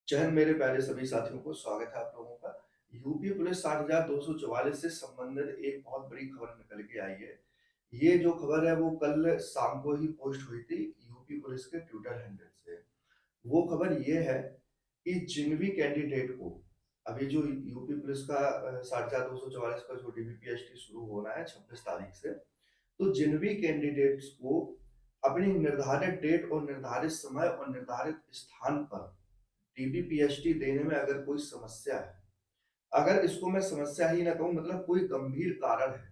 जय हिंद मेरे प्यारे सभी साथियों को स्वागत है आप लोगों का। यूपी पुलिस 60,244 से संबंधित एक बहुत बड़ी खबर निकल के आई है। ये जो खबर है वो कल शाम को ही पोस्ट हुई थी यूपी पुलिस के ट्विटर हैंडल से। वो खबर ये है कि जिन भी कैंडिडेट को अभी जो यूपी पुलिस का 60,244 का जो डीबीपीएसटी शुरू होना है 26 तारीख से, तो जिन भी कैंडिडेट्स को अपनी निर्धारित डेट और निर्धारित समय और निर्धारित स्थान पर डीबीपीएसटी देने में अगर कोई समस्या है, अगर इसको मैं समस्या ही ना कहूँ मतलब कोई गंभीर कारण है,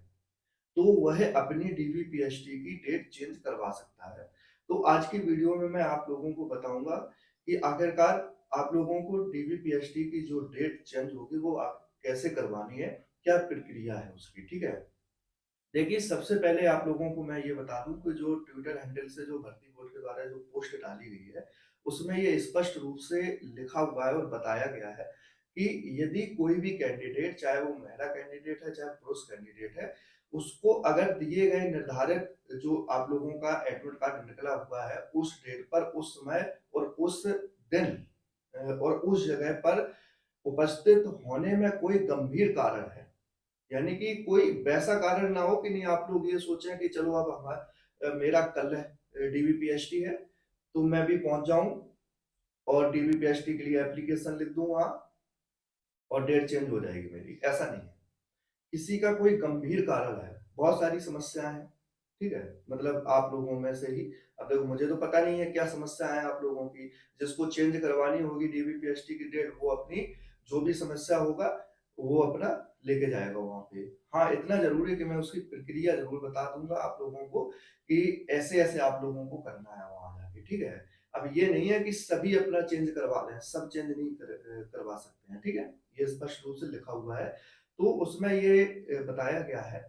तो वह अपनी डीबीपीएसटी की डेट चेंज करवा सकता है। तो आज की वीडियो में मैं आप लोगों को बताऊँगा कि आखिरकार आप लोगों को डीबीपीएसटी की जो डेट चेंज होगी वो आप कैसे करवानी है, क्या प्रक्रिया है उसकी, ठीक है? देखिए, सबसे पहले आप लोगों को मैं ये बता दूँ कि जो ट्विटर हैंडल से जो भर्ती बोर्ड के द्वारा जो पोस्ट डाली गई है, उसमें ये स्पष्ट रूप से लिखा हुआ है और बताया गया है कि यदि कोई भी कैंडिडेट, चाहे वो महिला कैंडिडेट है, चाहे पुरुष कैंडिडेट है, उसको अगर दिए गए निर्धारित जो आप लोगों का एडमिट कार्ड निकला हुआ है, उस डेट पर, उस समय और उस दिन और उस जगह पर उपस्थित होने में कोई गंभीर कारण है, यानी कि कोई वैसा कारण ना हो कि नहीं आप लोग ये सोचें कि चलो अब मेरा कल डीबीपीएसटी है, तो मैं भी पहुंच जाऊं और डीबीपीएसटी के लिए एप्लीकेशन लिख दूं वहां और डेट चेंज हो जाएगी मेरी, ऐसा नहीं है। किसी का कोई गंभीर कारण है, बहुत सारी समस्याएं हैं, ठीक है? मतलब आप लोगों में से ही, अब देखो मुझे तो पता नहीं है क्या समस्या है आप लोगों की, जिसको चेंज करवानी होगी डीबीपीएसटी की डेट, वो अपनी जो भी समस्या होगा वो अपना लेके जाएगा वहां पे। हाँ, इतना जरूर है कि मैं उसकी प्रक्रिया जरूर बता दूंगा आप लोगों को कि ऐसे ऐसे आप लोगों को करना है वहां जाके, ठीक है? अब ये नहीं है कि सभी अपना चेंज करवा लें, सब चेंज नहीं करवा सकते हैं, ठीक है? ये स्पष्ट रूप से लिखा हुआ है। तो उसमें ये बताया गया है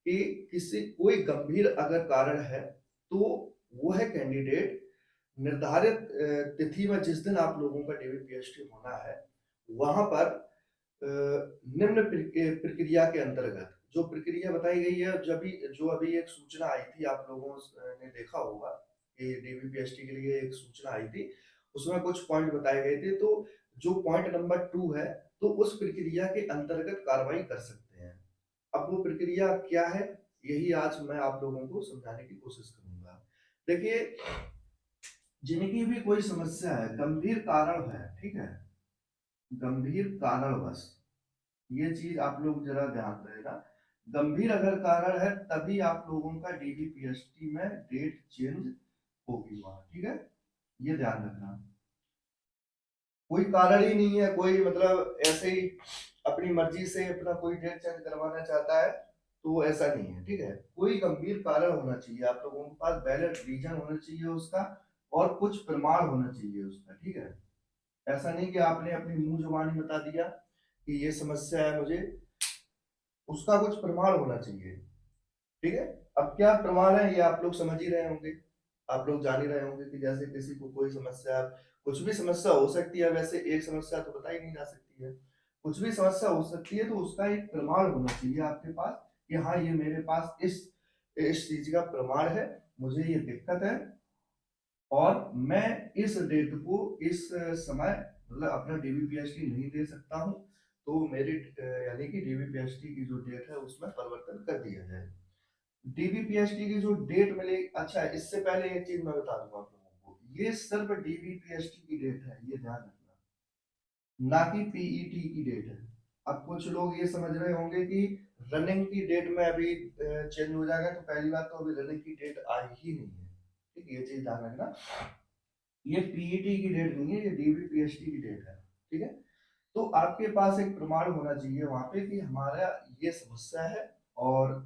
कि किसी कोई गंभीर अगर कारण है, तो वह कैंडिडेट निर्धारित तिथि में जिस दिन आप लोगों का डीबीपीएसटी होना है, वहां पर निम्न प्रक्रिया के अंतर्गत जो प्रक्रिया बताई गई है, जब भी जो अभी एक सूचना आई थी आप लोगों ने देखा होगा कि डीबीपीएसटी के लिए एक सूचना आई थी, उसमें कुछ पॉइंट बताए गए थे। तो जो पॉइंट नंबर 2 है, तो उस प्रक्रिया के अंतर्गत कार्रवाई कर सकते हैं। अब वो प्रक्रिया क्या है, यही आज मैं आप लोगों को समझाने की कोशिश करूंगा। देखिए, जिनकी भी कोई समस्या है, गंभीर कारण है, ठीक है? गंभीर कारणवश, ये चीज आप लोग जरा ध्यान देना। गंभीर अगर कारण है तभी आप लोगों का डीबीपीएसटी में डेट चेंज होगी वहां, ठीक है? ये ध्यान रखना। कोई कारण ही नहीं है, कोई मतलब ऐसे ही अपनी मर्जी से अपना कोई डेट चेंज करवाना चाहता है, तो वो ऐसा नहीं है, ठीक है? कोई गंभीर कारण होना चाहिए, आप लोगों के पास वैलिड रीजन होना चाहिए उसका, और कुछ प्रमाण होना चाहिए उसका, ठीक है? ऐसा नहीं कि आपने अपनी मुंह जुबानी बता दिया कि ये समस्या है मुझे, उसका कुछ प्रमाण होना चाहिए, ठीक है? अब क्या प्रमाण है ये आप लोग समझ ही रहे होंगे, आप लोग जान ही रहे होंगे कि जैसे किसी को कोई समस्या, कुछ भी समस्या हो सकती है, वैसे एक समस्या तो बताई नहीं जा सकती है, कुछ भी समस्या हो सकती है, तो उसका एक प्रमाण होना चाहिए आपके पास कि हाँ ये मेरे पास इस चीज का प्रमाण है, मुझे ये दिक्कत है और मैं इस डेट को इस समय मतलब अपना डीबीपीएसटी नहीं दे सकता हूँ, तो मेरी यानी कि डीबीपीएसटी की जो डेट है उसमें परिवर्तन कर दिया जाए। डीबीपीएसटी की जो डेट मिले, अच्छा इससे पहले एक चीज मैं बता दूंगा आप लोगों को, ये सिर्फ डीबीपीएसटी की डेट है, ये ध्यान रखना, ना कि पीईटी की डेट है। अब कुछ लोग ये समझ रहे होंगे कि रनिंग की डेट में अभी चेंज हो जाएगा, तो पहली बात तो अभी रनिंग की डेट आई ही नहीं है, ठीक है? ये चीज ध्यान रखना, ये पीईटी की डेट नहीं है, ये डीबीपीएसटी की डेट है, ठीक है? तो आपके पास एक प्रमाण होना चाहिए वहां पे कि हमारा ये समस्या है और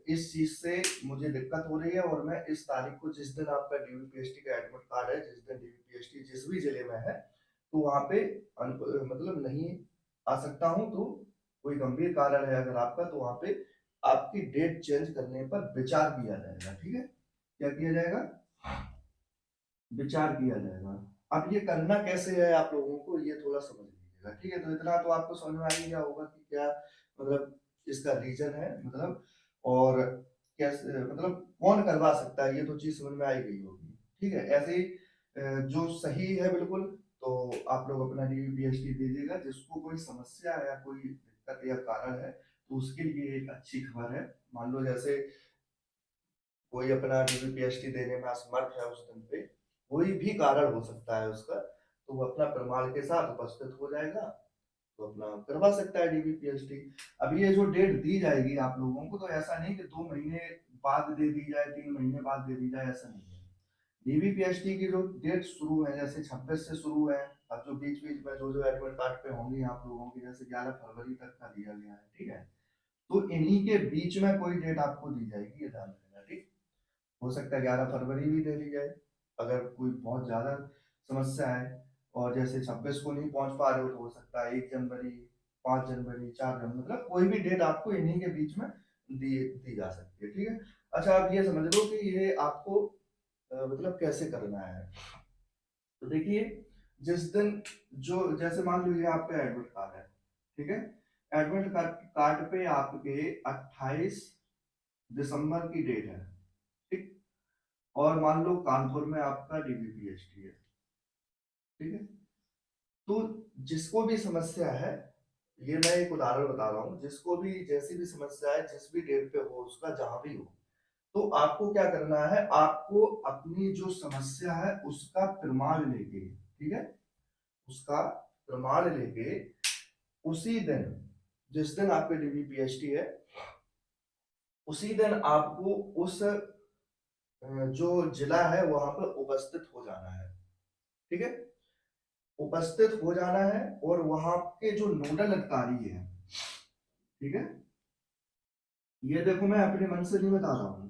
इस चीज से मुझे दिक्कत हो रही है, और मैं इस तारीख को, जिस दिन आपका डीबीपीएसटी का एडमिट कार्ड है, जिस दिन डीबीपीएसटी जिस भी जिले में है, तो वहां पे मतलब नहीं आ सकता हूं, तो कोई गंभीर कारण है अगर आपका, तो वहां पे आपकी डेट चेंज करने पर विचार किया जाएगा, ठीक है? क्या किया जाएगा? विचार किया जाएगा। अब ये करना कैसे है आप लोगों को ये थोड़ा समझ लीजिएगा, ठीक है? तो इतना तो आपको समझ में आ ही गया होगा कि क्या मतलब इसका रीजन है, मतलब और कैसे, मतलब कौन करवा सकता है, ये तो चीज समझ में आई गई होगी, ठीक है? ऐसे ही जो सही है बिल्कुल, तो आप लोग अपना डीवीपीएसटी दीजिएगा। जिसको कोई समस्या या कोई दिक्कत या कारण है, तो उसके लिए एक अच्छी खबर है। मान लो जैसे कोई अपना डीवीपीएसटी देने में असमर्थ है उस दिन पे, कोई भी कारण हो सकता है उसका, तो वो अपना प्रमाण के साथ उपस्थित हो जाएगा, तो अपना करवा सकता है डीवीपीएसटी। अब ये जो डेट दी जाएगी आप लोगों को, तो ऐसा नहीं कि 2 महीने बाद दे दी जाए, 3 महीने बाद दे दी जाए, ऐसा नहीं है। डीवीपीएसटी की जो डेट शुरू है, जैसे 26 से शुरू है, अब जो बीच बीच में जो जो एडमिट कार्ड पे होंगी आप लोगों की, जैसे 11 फरवरी तक का दिया गया है, ठीक है। तो इन्हीं के बीच में कोई डेट आपको दी जाएगी, ये ध्यान रखना, ठीक। हो सकता है 11 फरवरी भी दे दी जाए, अगर कोई बहुत ज्यादा समस्या है, और जैसे 26 को नहीं पहुंच पा रहे हो, तो हो सकता है 1 जनवरी, 5 जनवरी, 4 जनवरी, मतलब कोई भी डेट आपको इन्हीं के बीच में दी जा सकती है, ठीक है। अच्छा, आप ये समझ लो कि ये आपको मतलब कैसे करना है। तो देखिए, जिस दिन जो जैसे मान लो ये आपका एडमिट कार्ड है, ठीक है। एडमिट कार्ड पे आपके 28 दिसंबर की डेट है, ठीक। और मान लो कानपुर में आपका डीबीपीएसटी है, ठीक है। तो जिसको भी समस्या है, ये मैं एक उदाहरण बता रहा हूँ, जिसको भी जैसी भी समस्या है, जिस भी डेट पे हो, उसका जहां भी हो, तो आपको क्या करना है, आपको अपनी जो समस्या है उसका प्रमाण लेके, ठीक है, उसका प्रमाण लेके उसी दिन, जिस दिन आपके डीबीपीएसटी है, उसी दिन आपको उस जो जिला है वहां पर उपस्थित हो जाना है, ठीक है। उपस्थित हो जाना है, और वहां के जो नोडल अधिकारी है, ठीक है, ये देखो मैं अपने मन से नहीं बता रहा हूँ,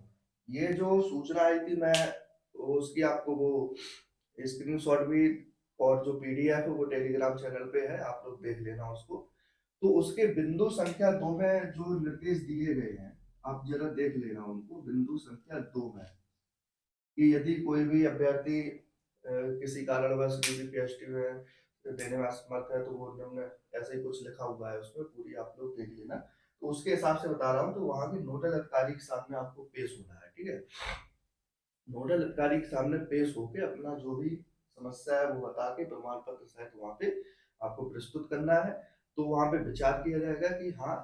ये जो सूचना आई थी, मैं उसकी आपको वो स्क्रीनशॉट भी, और जो पीडीएफ है वो टेलीग्राम चैनल पे है, आप लोग देख लेना उसको। तो उसके बिंदु संख्या 2 में जो निर्देश दिए गए हैं, आप जरा देख लेना उनको, बिंदु संख्या 2 में, कि यदि कोई भी अभ्यर्थी किसी कारणवश यूपीएसटी में देने में असमर्थ है, तो वो निम्न, ऐसे ही कुछ लिखा हुआ है उसमें, पूरी आप लोग देख लेना। तो उसके हिसाब से बता रहा हूँ, तो वहां के नोडल अधिकारी के सामने आपको पेश होना है, ठीक है। नोडल अधिकारी के सामने पेश होके अपना जो भी समस्या है वो बता के प्रमाण पत्र सहित वहां पे आपको प्रस्तुत करना है। तो वहां पे विचार किया जाएगा कि हाँ,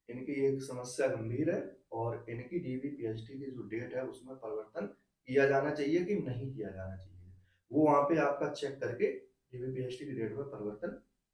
इनकी एक समस्या गंभीर है, और इनकी डीबीपीएसटी की जो डेट है उसमें परिवर्तन किया जाना चाहिए कि नहीं किया जाना चाहिए। वो वहां पे आपका चेक करके डीबीपीएसटी की डेट में परिवर्तन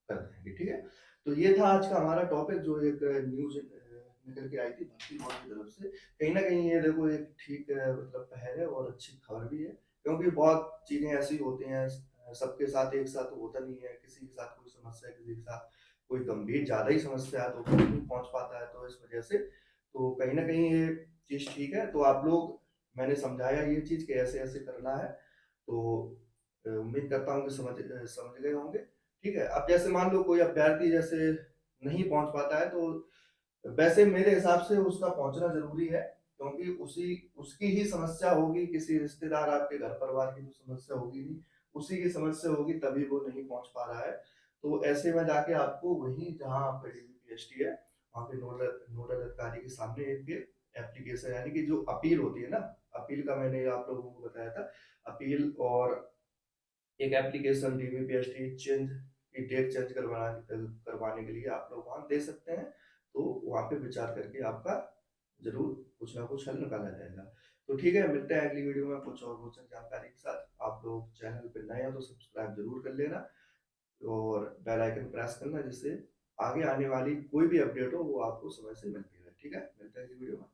कर देंगे, ठीक है। तो ये था आज का हमारा टॉपिक, जो एक न्यूज निकल के आई थी भर्ती बोर्ड की तरफ से। कहीं ना कहीं ये देखो एक ठीक मतलब पहल है, और अच्छी खबर भी है, क्योंकि बहुत चीजें ऐसी होती हैं, सबके साथ एक साथ होता नहीं है, किसी के साथ कोई समस्या है, किसी के साथ कोई गंभीर ज्यादा ही समस्या है, तो कोई नहीं पहुंच पाता है, तो इस वजह से तो कहीं ना कहीं ये चीज ठीक है। तो आप लोग, मैंने समझाया ये चीज कि ऐसे ऐसे करना है, तो उम्मीद करता हूँ कि समझ गए होंगे, ठीक है। अब जैसे मान लो कोई अभ्यर्थी जैसे नहीं पहुंच पाता है, तो वैसे मेरे हिसाब से उसका पहुंचना जरूरी है, क्योंकि उसी उसकी ही समस्या होगी, किसी रिश्तेदार आपके घर परिवार की तो समस्या होगी नहीं, उसी की समस्या होगी, तभी वो नहीं पहुंच पा रहा है। तो ऐसे में जाके आपको वहीं जहां आपका डीबीपीएसटी है, वहां पे नोडल नोडल अधिकारी के सामने एक एप्लीकेशन, यानी कि जो अपील होती है ना, अपील का मैंने आप लोगों को बताया था, अपील और एक एप्लीकेशन डीबीपीएसटी चेंज की डेट चेंज करवाने के लिए आप लोग वहां दे सकते हैं। तो वहां पे विचार करके आपका जरूर कुछ ना कुछ हल निकाला जाएगा। तो ठीक है, मिलते हैं अगली वीडियो में कुछ और रोचक जानकारी के साथ। आप लोग चैनल पे नए हैं तो सब्सक्राइब जरूर कर लेना, और बेल आइकन प्रेस करना, जिससे आगे आने वाली कोई भी अपडेट हो वो आपको समय से मिलती रहे, ठीक है। मिलते हैं अगली वीडियो में।